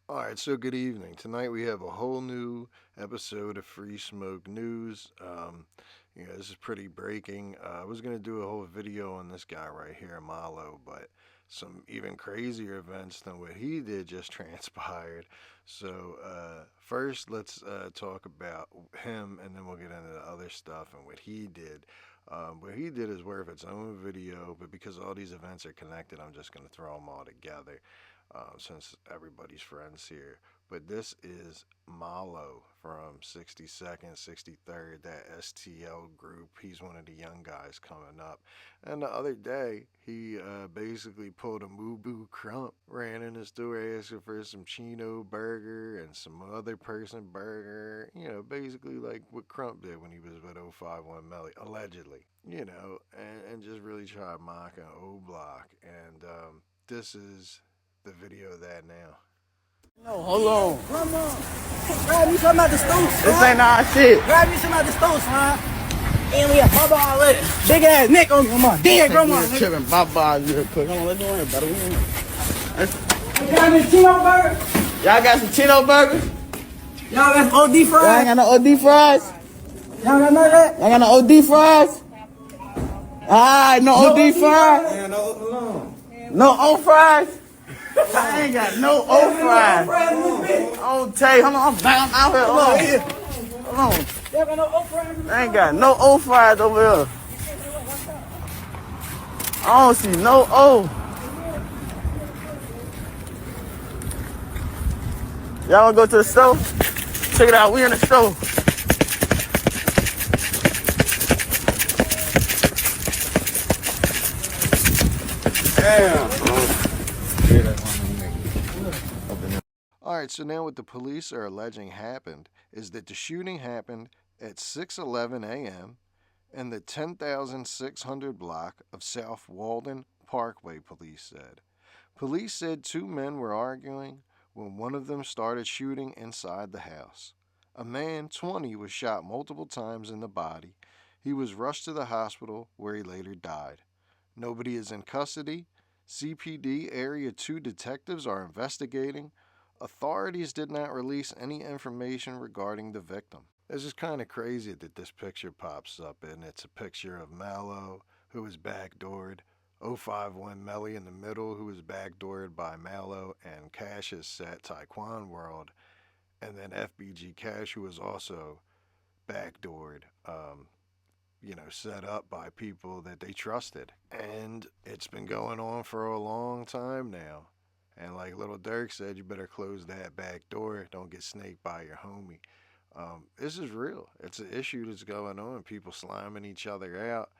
All right, so good evening. Tonight we have a whole new episode of Free Smoke News. This is pretty breaking. I was going to do a whole video on this guy right here, Malo, but some even crazier events than what he did just transpired. So, first, let's talk about him, and then we'll get into the other stuff and what he did. What he did is worth its own video, but because all these events are connected, I'm just going to throw them all together since everybody's friends here. But this is Malo from 62nd, 63rd, that STL group. He's one of the young guys coming up. And the other day, he basically pulled a Mubu Crump, ran in the store asking for some Chino burger and some other person burger. Basically like what Crump did when he was with 051 Melly, allegedly. And just really tried mocking O Block. And this is the video of that now. No, hold on. Come on. Grab me some out the stove, son. This ain't our shit. Grab me some out the stove, son. And we have Bubba already. Big ass neck on me. Come on. Dead grandma. Tripping Baba real quick. Come on, let's do it, brother. Got me Chino burger. Y'all got some Chino burgers? Y'all got OD Y'all ain't fries. got no OD fries? Y'all got none of that? Y'all got no OD fries? Alright, no OD fries? Yeah, no. No O fries? I ain't got no O fries. Oh, tell you, hold on, I'm out here. Hold on. Y'all got no O fries? I ain't got no O fries over here. I don't see no O. Y'all wanna go to the store? Check it out, we in the store. All right, so now what the police are alleging happened is that the shooting happened at 6:11 a.m. in the 10,600 block of South Walden Parkway, police said. Police said two men were arguing when one of them started shooting inside the house. A man, 20, was shot multiple times in the body. He was rushed to the hospital where he later died. Nobody is in custody. CPD Area 2 detectives are investigating. Authorities did not release any information regarding the victim. It's just kind of crazy that this picture pops up, and it's a picture of Malo, who was backdoored, 051 Melly in the middle, who was backdoored by Malo, and Cash's set, Taekwon World, and then FBG Cash, who was also backdoored, set up by people that they trusted. And it's been going on for a long time now. And like Little Dirk said, you better close that back door. Don't get snaked by your homie. This is real. It's an issue that's going on. People sliming each other out.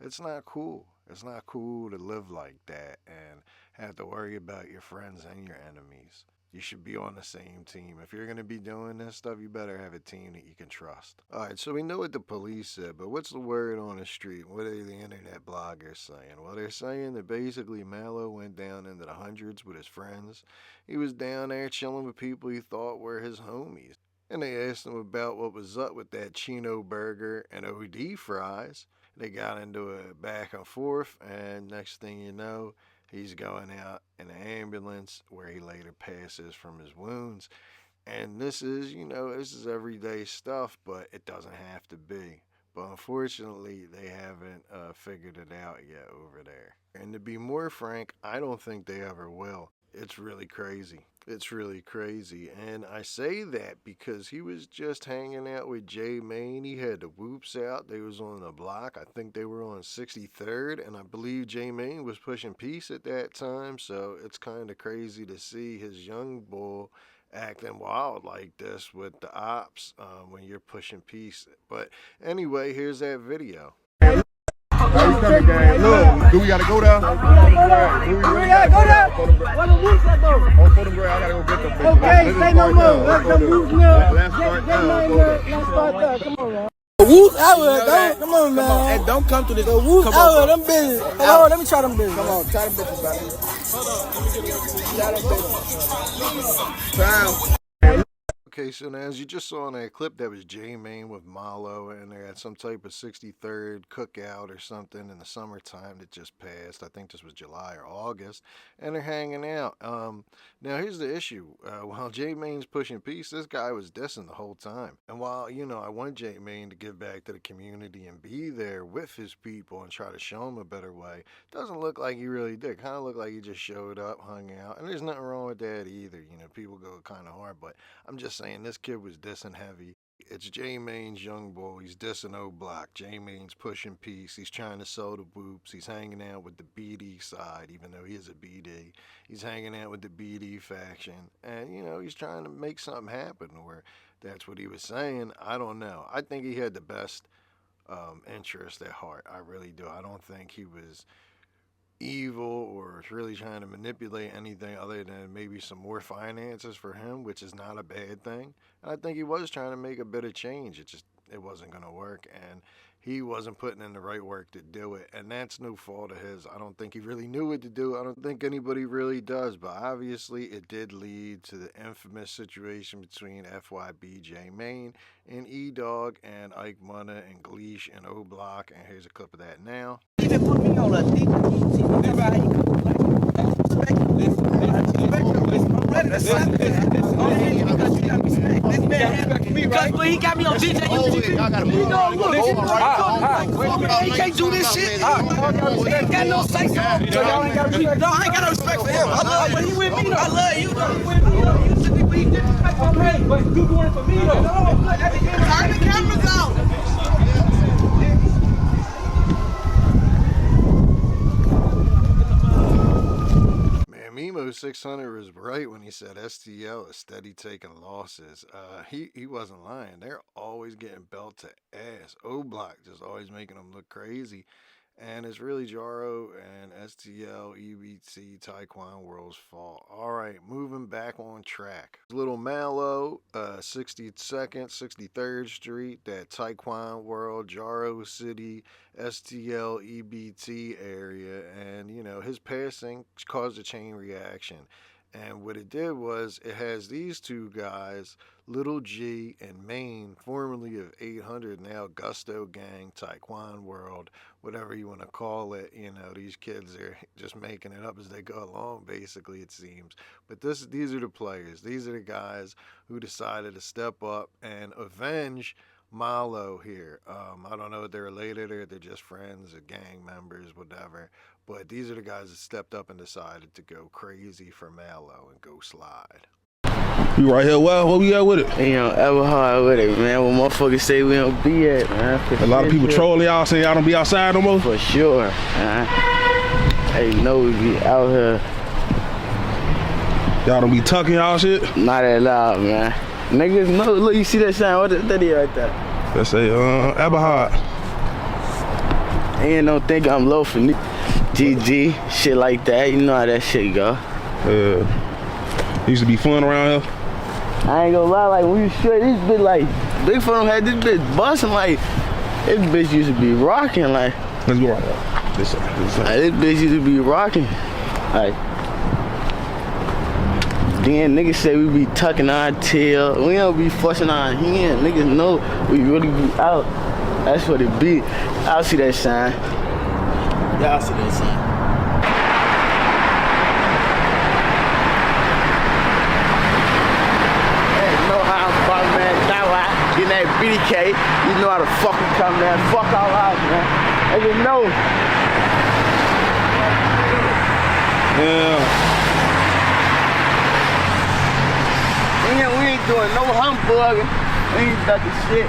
It's not cool. It's not cool to live like that and have to worry about your friends and your enemies. You should be on the same team. If you're going to be doing this stuff, you better have a team that you can trust. All right, so we know what the police said, but what's the word on the street? What are the internet bloggers saying? Well, they're saying that basically Malo went down into the hundreds with his friends. He was down there chilling with people he thought were his homies. And they asked him about what was up with that Chino burger and OD fries. They got into a back and forth, and next thing you know, he's going out in an ambulance where he later passes from his wounds. And this is everyday stuff, but it doesn't have to be. But unfortunately, they haven't figured it out yet over there. And to be more frank, I don't think they ever will. It's really crazy. It's really crazy. And I say that because he was just hanging out with Maine. He had the whoops out. They was on the block. I think they were on 63rd. And I believe Maine was pushing peace at that time. So it's kind of crazy to see his young bull acting wild like this with the ops when you're pushing peace. But anyway, here's that video. Look, do we gotta go there? Do we really gotta go there? Where the wolves at, though? Oh, for them girl, I gotta go get them. Okay, say no more. Let's go move now. Let's start there. Let's start there. Come on, man. The wolves out here, don't. Come on, man. Hey, don't come to this. The wolves out here, them bitches. Hold on, let me try them bitches. Come on, try them bitches, brother. Try them bitches. Try them. Okay, so now as you just saw in that clip, that was Maine with Malo, and they're at some type of 63rd cookout or something in the summertime that just passed. I think this was July or August, and they're hanging out. Now here's the issue. While Maine's pushing peace, this guy was dissing the whole time. And while, I want Maine to give back to the community and be there with his people and try to show him a better way, doesn't look like he really did. Kind of looked like he just showed up, hung out, and there's nothing wrong with that either. People go kind of hard, but I'm just saying this kid was dissing heavy. It's Maine's young boy. He's dissing O Block. Maine's pushing peace. He's trying to sell the whoops. He's hanging out with the BD side, even though he is a BD. He's hanging out with the BD faction. And, he's trying to make something happen, or that's what he was saying. I don't know. I think he had the best interest at heart. I really do. I don't think he was evil or really trying to manipulate anything other than maybe some more finances for him, which is not a bad thing. And I think he was trying to make a bit of change. It wasn't going to work, and he wasn't putting in the right work to do it, and that's no fault of his. I don't think he really knew what to do. I don't think anybody really does, but obviously it did lead to the infamous situation between FYB Maine and E-Dog and Ike Munna and Gleesh and O Block, and here's a clip of that now. Even put me on a thing. Because he got me on DJ. He can't do this shit. He ain't got no say so. I ain't got no respect for him. I love you. He with me though. I love you. But you doing it for me though. Turn the cameras out. Mimo 600 was right when he said STL is steady taking losses. He wasn't lying. They're always getting belt to ass. O Block just always making them look crazy. And it's really Jaro and STL, EBT, Taekwon World's fault. All right, moving back on track. Little Malo, 62nd, 63rd Street, that Taekwon World, Jaro City, STL, EBT area. And, his passing caused a chain reaction. And what it did was it has these two guys, Little G and Maine, formerly of 800, now Gusto Gang, Taekwon World, whatever you want to call it. These kids are just making it up as they go along, basically, it seems. But these are the players. These are the guys who decided to step up and avenge Malo here. I don't know if they're related or they're just friends or gang members, whatever. But these are the guys that stepped up and decided to go crazy for Malo and go slide. You right here, well, what we got with it? Ever hard with it, man. When motherfuckers say we don't be at, man. A lot of people trolling y'all, saying y'all don't be outside no more? For sure, man. Hey, no, we be out here. Y'all don't be tucking y'all shit? Not that loud, man. Niggas, no, look, you see that sign? What that is right there? Let's say, Eberhard. And don't think I'm low for me. GG, shit like that. You know how that shit go. Used to be fun around here. I ain't gonna lie, like when we straight, this bitch like, Big Fun had this bitch busting like, this bitch used to be rocking like. Let's go right there. This side. Like, this bitch used to be rocking. Like, then niggas say we be tucking our tail. We don't be fussing our hand. Niggas know we really be out. That's what it be. Y'all see that sign. Y'all see that sign. Getting that BDK, you know how to fucking come there. Fuck all out, man. And you know. Yeah. We ain't doing no hamburger. We ain't ducking shit.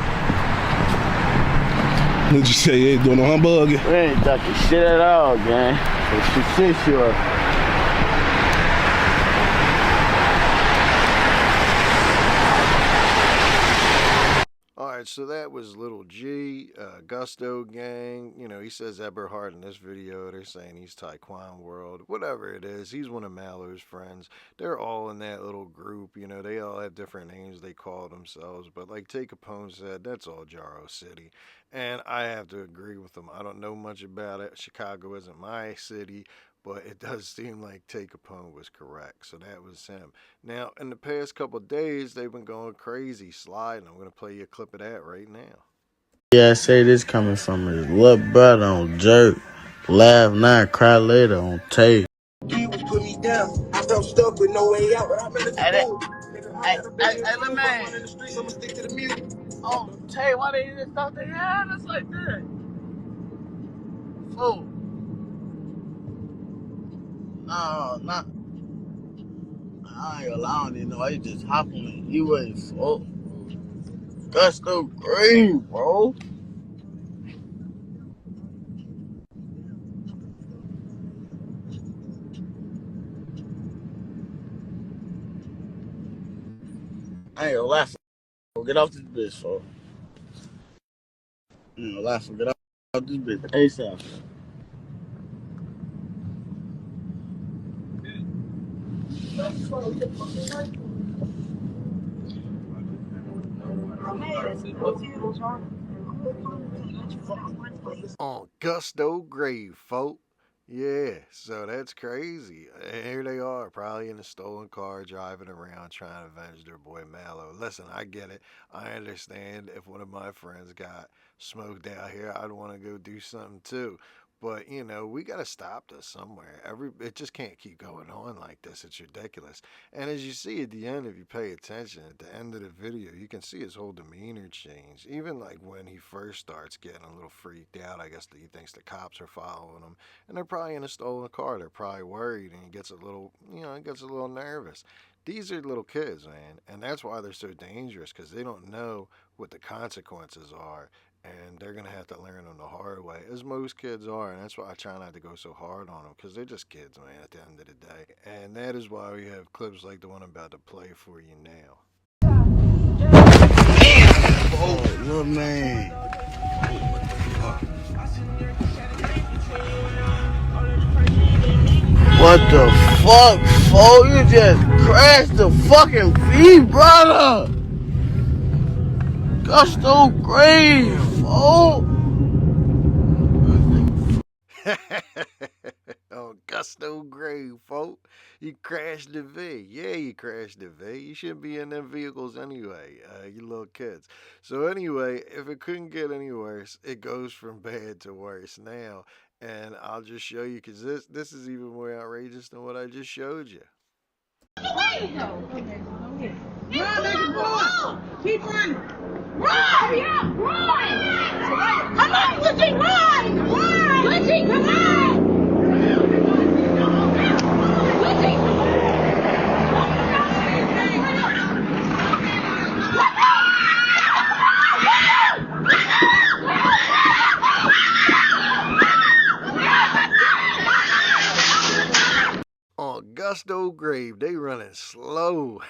What'd you say? You ain't doing no hamburger? We ain't ducking shit at all, gang. It's for sure. Alright, so that was Little G, Gusto Gang. He says Eberhard in this video. They're saying he's Taekwon World. Whatever it is, he's one of Malo's friends. They're all in that little group. They all have different names they call themselves. But like Tay Capone said, that's all Jaro City. And I have to agree with them. I don't know much about it. Chicago isn't my city. but it does seem like Tay Capone was correct. So that was him. Now, in the past couple of days, they've been going crazy sliding. I'm going to play you a clip of that right now. Yeah, I say this coming from his little brother on Jerk. Laugh now, cry later on tape. He was putting me down. I felt stuck with no way out. But I'm in the school. Hey, man. In the streets, I'ma stick to the music. Oh, Tay, why they just thought they had us like that? Fool. No, not. I ain't gonna lie, I don't even know why you just hop on it. He was full. Gusto green, bro. I ain't gonna lie, fool. Get off this bitch, fool. I ain't gonna lie, fool. Get off this bitch ASAP. On Gusto Grave, folk. Yeah, so that's crazy. And here they are, probably in a stolen car, driving around trying to avenge their boy Malo. Listen, I get it. I understand if one of my friends got smoked out here, I'd want to go do something too. But we gotta stop this somewhere. It just can't keep going on like this. It's ridiculous. And as you see at the end, if you pay attention, at the end of the video, you can see his whole demeanor change. Even like when he first starts getting a little freaked out, I guess that he thinks the cops are following him, and they're probably in a stolen car. They're probably worried, and he gets a little, nervous. These are little kids, man, and that's why they're so dangerous because they don't know what the consequences are, and they're gonna have to learn them the hard way, as most kids are. And that's why I try not to go so hard on them because they're just kids, man. At the end of the day, and that is why we have clips like the one I'm about to play for you now. Oh, little man. What the fuck, fool? You just crashed the fucking V, brother. Gusto grave, fool. Oh, Gusto Grave, folk. You crashed the V. Yeah, you crashed the V. You shouldn't be in them vehicles anyway, you little kids. So anyway, if it couldn't get any worse, it goes from bad to worse now. And I'll just show you because this is even more outrageous than what I just showed you. Run, nigga, run! Keep running! Run! Yeah, run! Come on, Richie, run! Run! Richie, come on! On Gusto Grave, they running slow.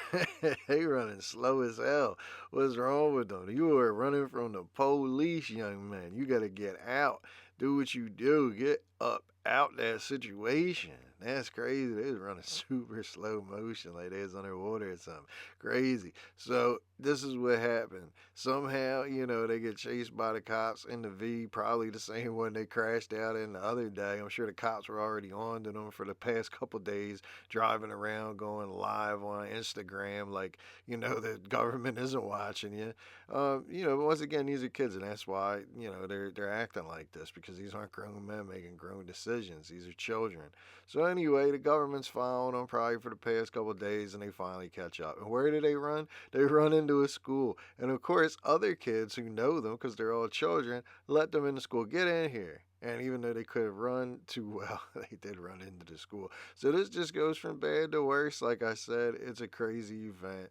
They running slow as hell. What's wrong with them? You are running from the police, young man. You gotta get out. Do what you do. Get up out that situation. That's crazy. They was running super slow motion like they was underwater or something. Crazy. So this is what happened. Somehow, they get chased by the cops in the V, probably the same one they crashed out in the other day. I'm sure the cops were already on to them for the past couple days, driving around, going live on Instagram, like, the government isn't watching you. But once again, these are kids, and that's why, they're acting like this, because these aren't grown men making grown decisions. These are children. So anyway, the government's following them probably for the past couple of days, and they finally catch up. And where do they run? They run into a school. And of course, other kids who know them, because they're all children, let them into school. Get in here. And even though they couldn't run too well, they did run into the school. So this just goes from bad to worse. Like I said, it's a crazy event.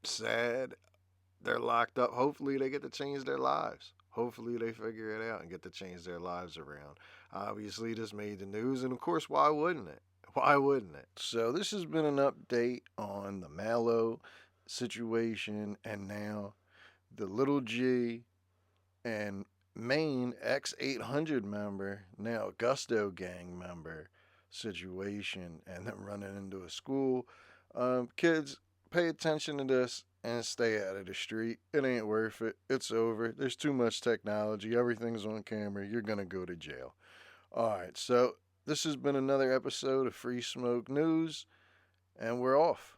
Sad. They're locked up. Hopefully, they get to change their lives. Hopefully, they figure it out and get to change their lives around. Obviously, this made the news, and of course, why wouldn't it? Why wouldn't it? So, this has been an update on the Malo situation, and now the Little G and Maine X800 member, now Gusto gang member situation, and them running into a school. Kids, pay attention to this and stay out of the street. It ain't worth it. It's over. There's too much technology. Everything's on camera. You're going to go to jail. All right, so This has been another episode of Free Smoke News, and we're off.